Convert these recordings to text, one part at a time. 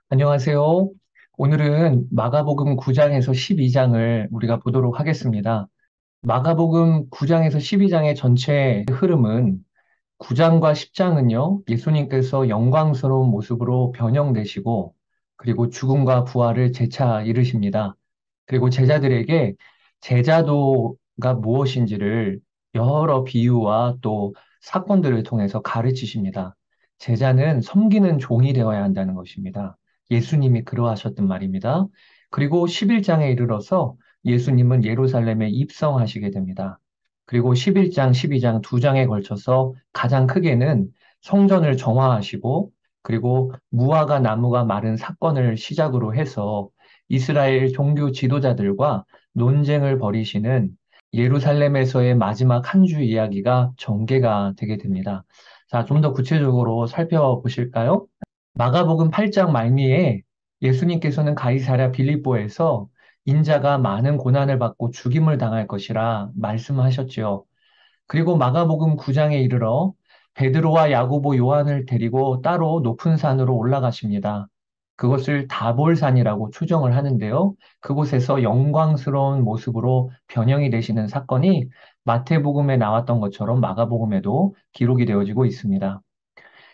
안녕하세요. 오늘은 마가복음 9장에서 12장을 우리가 보도록 하겠습니다. 마가복음 9장에서 12장의 전체 흐름은 9장과 10장은요, 예수님께서 영광스러운 모습으로 변형되시고, 그리고 죽음과 부활을 재차 이루십니다. 그리고 제자들에게 제자도가 무엇인지를 여러 비유와 또 사건들을 통해서 가르치십니다. 제자는 섬기는 종이 되어야 한다는 것입니다. 예수님이 그러하셨단 말입니다. 그리고 11장에 이르러서 예수님은 예루살렘에 입성하시게 됩니다. 그리고 11장, 12장 두 장에 걸쳐서 가장 크게는 성전을 정화하시고 그리고 무화과 나무가 마른 사건을 시작으로 해서 이스라엘 종교 지도자들과 논쟁을 벌이시는 예루살렘에서의 마지막 한 주 이야기가 전개가 되게 됩니다. 자, 좀 더 구체적으로 살펴보실까요? 마가복음 8장 말미에 예수님께서는 가이사랴 빌립보에서 인자가 많은 고난을 받고 죽임을 당할 것이라 말씀하셨지요. 그리고 마가복음 9장에 이르러 베드로와 야고보 요한을 데리고 따로 높은 산으로 올라가십니다. 그것을 다볼산이라고 추정을 하는데요. 그곳에서 영광스러운 모습으로 변형이 되시는 사건이 마태복음에 나왔던 것처럼 마가복음에도 기록이 되어지고 있습니다.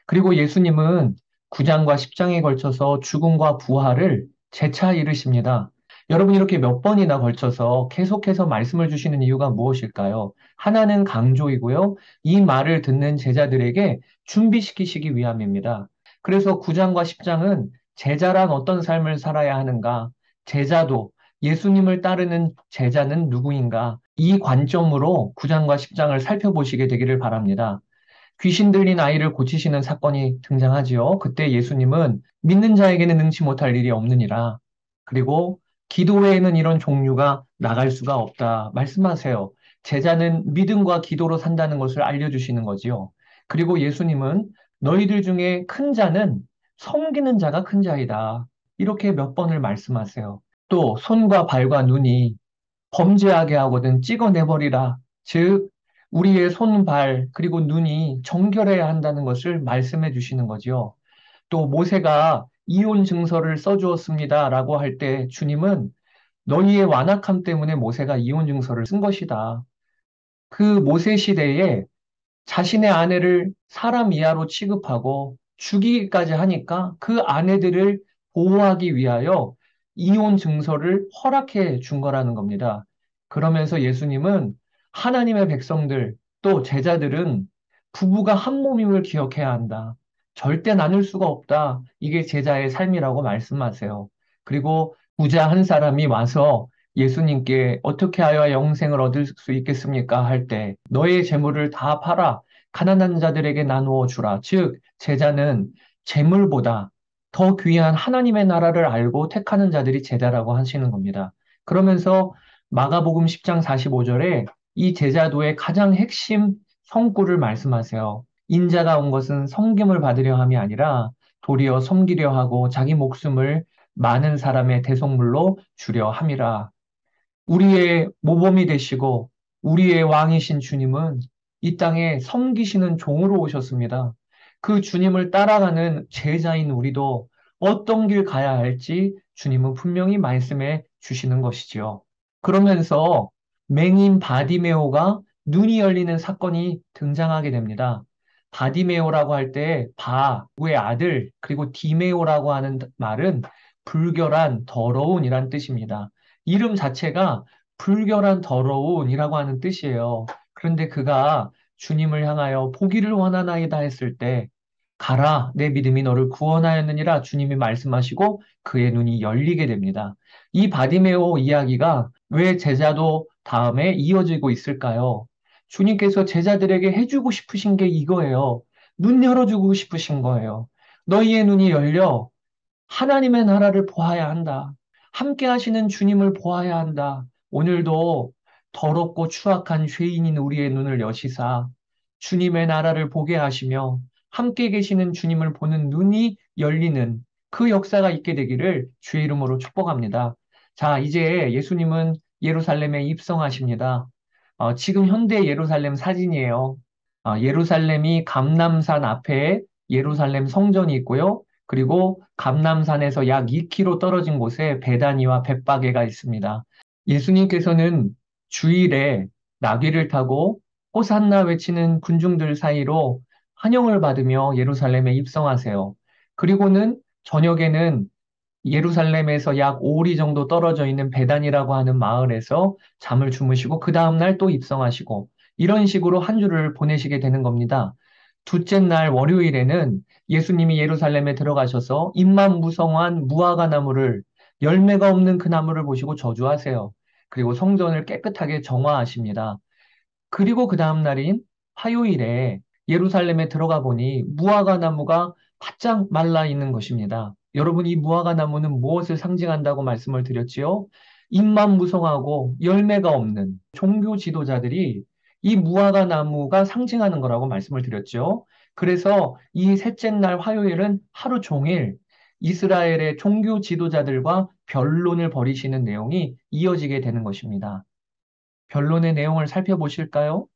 그리고 예수님은 9장과 10장에 걸쳐서 죽음과 부활을 재차 이르십니다. 여러분, 이렇게 몇 번이나 걸쳐서 계속해서 말씀을 주시는 이유가 무엇일까요? 하나는 강조이고요. 이 말을 듣는 제자들에게 준비시키시기 위함입니다. 그래서 9장과 10장은 제자란 어떤 삶을 살아야 하는가? 제자도 예수님을 따르는 제자는 누구인가? 이 관점으로 9장과 10장을 살펴보시게 되기를 바랍니다. 귀신 들린 아이를 고치시는 사건이 등장하지요. 그때 예수님은 믿는 자에게는 능치 못할 일이 없느니라. 그리고 기도 외에는 이런 종류가 나갈 수가 없다. 말씀하세요. 제자는 믿음과 기도로 산다는 것을 알려주시는 거지요. 그리고 예수님은 너희들 중에 큰 자는 섬기는 자가 큰 자이다. 이렇게 몇 번을 말씀하세요. 또 손과 발과 눈이 범죄하게 하거든 찍어내버리라. 즉, 우리의 손, 발, 그리고 눈이 정결해야 한다는 것을 말씀해 주시는 거지요. 또 모세가 이혼 증서를 써주었습니다. 라고 할 때 주님은 너희의 완악함 때문에 모세가 이혼 증서를 쓴 것이다. 그 모세 시대에 자신의 아내를 사람 이하로 취급하고 죽이기까지 하니까 그 아내들을 보호하기 위하여 이혼 증서를 허락해 준 거라는 겁니다. 그러면서 예수님은 하나님의 백성들 또 제자들은 부부가 한 몸임을 기억해야 한다. 절대 나눌 수가 없다. 이게 제자의 삶이라고 말씀하세요. 그리고 부자 한 사람이 와서 예수님께 어떻게 하여야 영생을 얻을 수 있겠습니까? 할 때 너의 재물을 다 팔아 가난한 자들에게 나누어 주라. 즉 제자는 재물보다 더 귀한 하나님의 나라를 알고 택하는 자들이 제자라고 하시는 겁니다. 그러면서 마가복음 10장 45절에 이 제자도의 가장 핵심 성구를 말씀하세요. 인자가 온 것은 섬김을 받으려 함이 아니라 도리어 섬기려 하고 자기 목숨을 많은 사람의 대속물로 주려 함이라. 우리의 모범이 되시고 우리의 왕이신 주님은 이 땅에 섬기시는 종으로 오셨습니다. 그 주님을 따라가는 제자인 우리도 어떤 길 가야 할지 주님은 분명히 말씀해 주시는 것이지요. 그러면서 맹인 바디메오가 눈이 열리는 사건이 등장하게 됩니다. 바디메오라고 할 때 바의 아들 그리고 디메오라고 하는 말은 불결한 더러운이란 뜻입니다. 이름 자체가 불결한 더러운이라고 하는 뜻이에요. 그런데 그가 주님을 향하여 보기를 원하나이다 했을 때 가라 내 믿음이 너를 구원하였느니라 주님이 말씀하시고 그의 눈이 열리게 됩니다. 이 바디메오 이야기가 왜 제자도 다음에 이어지고 있을까요? 주님께서 제자들에게 해주고 싶으신 게 이거예요. 눈 열어주고 싶으신 거예요. 너희의 눈이 열려 하나님의 나라를 보아야 한다. 함께 하시는 주님을 보아야 한다. 오늘도 더럽고 추악한 죄인인 우리의 눈을 여시사 주님의 나라를 보게 하시며 함께 계시는 주님을 보는 눈이 열리는 그 역사가 있게 되기를 주의 이름으로 축복합니다. 자, 이제 예수님은 예루살렘에 입성하십니다. 지금 현대 예루살렘 사진이에요. 예루살렘이 감람산 앞에 예루살렘 성전이 있고요. 그리고 감람산에서 약 2km 떨어진 곳에 베다니와 벳바게가 있습니다. 예수님께서는 주일에 나귀를 타고 호산나 외치는 군중들 사이로 환영을 받으며 예루살렘에 입성하세요. 그리고는 저녁에는 예루살렘에서 약 5리 정도 떨어져 있는 베단이라고 하는 마을에서 잠을 주무시고 그 다음날 또 입성하시고 이런 식으로 한 주를 보내시게 되는 겁니다. 둘째 날 월요일에는 예수님이 예루살렘에 들어가셔서 잎만 무성한 무화과 나무를 열매가 없는 그 나무를 보시고 저주하세요. 그리고 성전을 깨끗하게 정화하십니다. 그리고 그 다음 날인 화요일에 예루살렘에 들어가 보니 무화과 나무가 바짝 말라 있는 것입니다. 여러분, 이 무화과 나무는 무엇을 상징한다고 말씀을 드렸지요? 잎만 무성하고 열매가 없는 종교 지도자들이 이 무화과 나무가 상징하는 거라고 말씀을 드렸죠. 그래서 이 셋째 날 화요일은 하루 종일 이스라엘의 종교 지도자들과 변론을 벌이시는 내용이 이어지게 되는 것입니다. 변론의 내용을 살펴보실까요?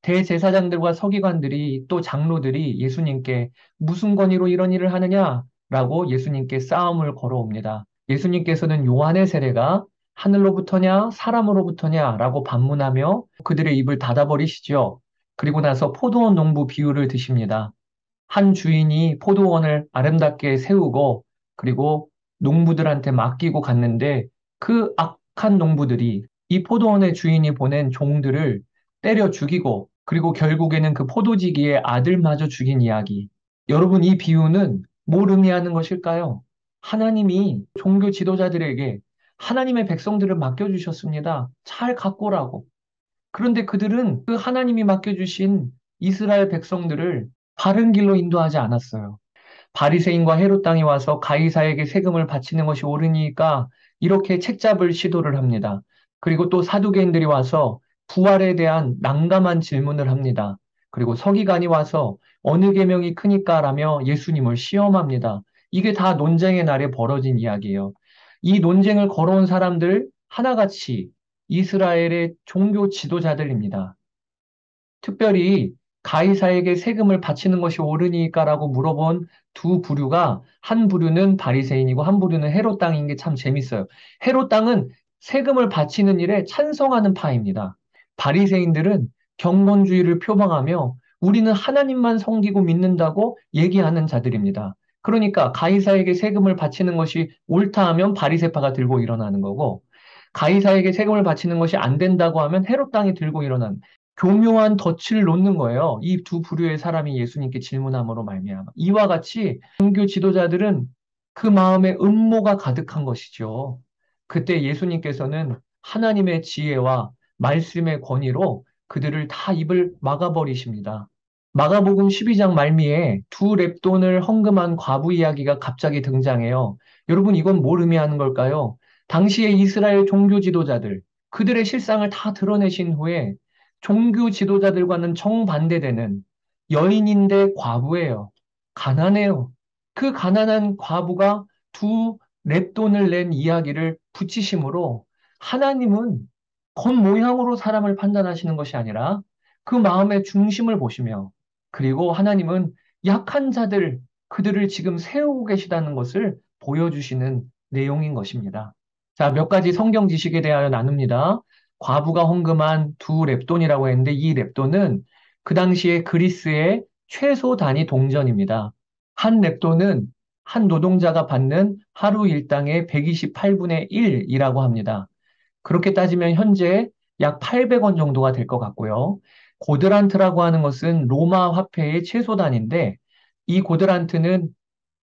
대제사장들과 서기관들이 또 장로들이 예수님께 무슨 권위로 이런 일을 하느냐라고 예수님께 싸움을 걸어옵니다. 예수님께서는 요한의 세례가 하늘로부터냐 사람으로부터냐라고 반문하며 그들의 입을 닫아버리시죠. 그리고 나서 포도원 농부 비유를 드십니다. 한 주인이 포도원을 아름답게 세우고 그리고 농부들한테 맡기고 갔는데 그 악한 농부들이 이 포도원의 주인이 보낸 종들을 때려 죽이고 그리고 결국에는 그 포도지기의 아들마저 죽인 이야기. 여러분, 이 비유는 뭘 의미하는 것일까요? 하나님이 종교 지도자들에게 하나님의 백성들을 맡겨주셨습니다. 잘 가꾸라고. 그런데 그들은 그 하나님이 맡겨주신 이스라엘 백성들을 바른 길로 인도하지 않았어요. 바리새인과 헤롯 당이 와서 가이사에게 세금을 바치는 것이 옳으니까 이렇게 책잡을 시도를 합니다. 그리고 또 사두개인들이 와서 부활에 대한 난감한 질문을 합니다. 그리고 서기관이 와서 어느 계명이 크니까라며 예수님을 시험합니다. 이게 다 논쟁의 날에 벌어진 이야기예요. 이 논쟁을 걸어온 사람들 하나같이 이스라엘의 종교 지도자들입니다. 특별히 가이사에게 세금을 바치는 것이 옳으니까라고 물어본 두 부류가 한 부류는 바리새인이고 한 부류는 헤롯 땅인 게 참 재밌어요. 헤롯 땅은 세금을 바치는 일에 찬성하는 파입니다. 바리새인들은 경건주의를 표방하며 우리는 하나님만 섬기고 믿는다고 얘기하는 자들입니다. 그러니까 가이사에게 세금을 바치는 것이 옳다 하면 바리새파가 들고 일어나는 거고 가이사에게 세금을 바치는 것이 안 된다고 하면 헤롯 땅이 들고 일어나는 교묘한 덫을 놓는 거예요. 이 두 부류의 사람이 예수님께 질문함으로 말미암아. 이와 같이 종교 지도자들은 그 마음에 음모가 가득한 것이죠. 그때 예수님께서는 하나님의 지혜와 말씀의 권위로 그들을 다 입을 막아버리십니다. 마가복음 12장 말미에 두 렙돈을 헌금한 과부 이야기가 갑자기 등장해요. 여러분, 이건 뭘 의미하는 걸까요? 당시의 이스라엘 종교 지도자들, 그들의 실상을 다 드러내신 후에 종교 지도자들과는 정반대되는 여인인데 과부예요. 가난해요. 그 가난한 과부가 두 렙돈을 낸 이야기를 붙이심으로 하나님은 겉모양으로 사람을 판단하시는 것이 아니라 그 마음의 중심을 보시며 그리고 하나님은 약한 자들, 그들을 지금 세우고 계시다는 것을 보여주시는 내용인 것입니다. 자, 몇 가지 성경 지식에 대하여 나눕니다. 과부가 헌금한 두 렙돈이라고 했는데 이 렙돈은 그 당시에 그리스의 최소 단위 동전입니다. 한 렙돈은 한 노동자가 받는 하루 일당의 128분의 1이라고 합니다. 그렇게 따지면 현재 약 800원 정도가 될 것 같고요. 고드란트라고 하는 것은 로마 화폐의 최소 단위인데 이 고드란트는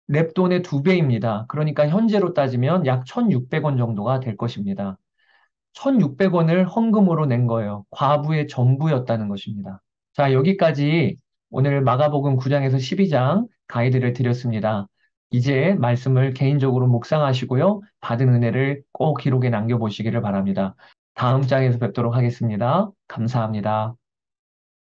렙돈의 두 배입니다. 그러니까 현재로 따지면 약 1,600원 정도가 될 것입니다. 1,600원을 헌금으로 낸 거예요. 과부의 전부였다는 것입니다. 자, 여기까지 오늘 마가복음 9장에서 12장 가이드를 드렸습니다. 이제 말씀을 개인적으로 묵상하시고요. 받은 은혜를 꼭 기록에 남겨보시기를 바랍니다. 다음 장에서 뵙도록 하겠습니다. 감사합니다.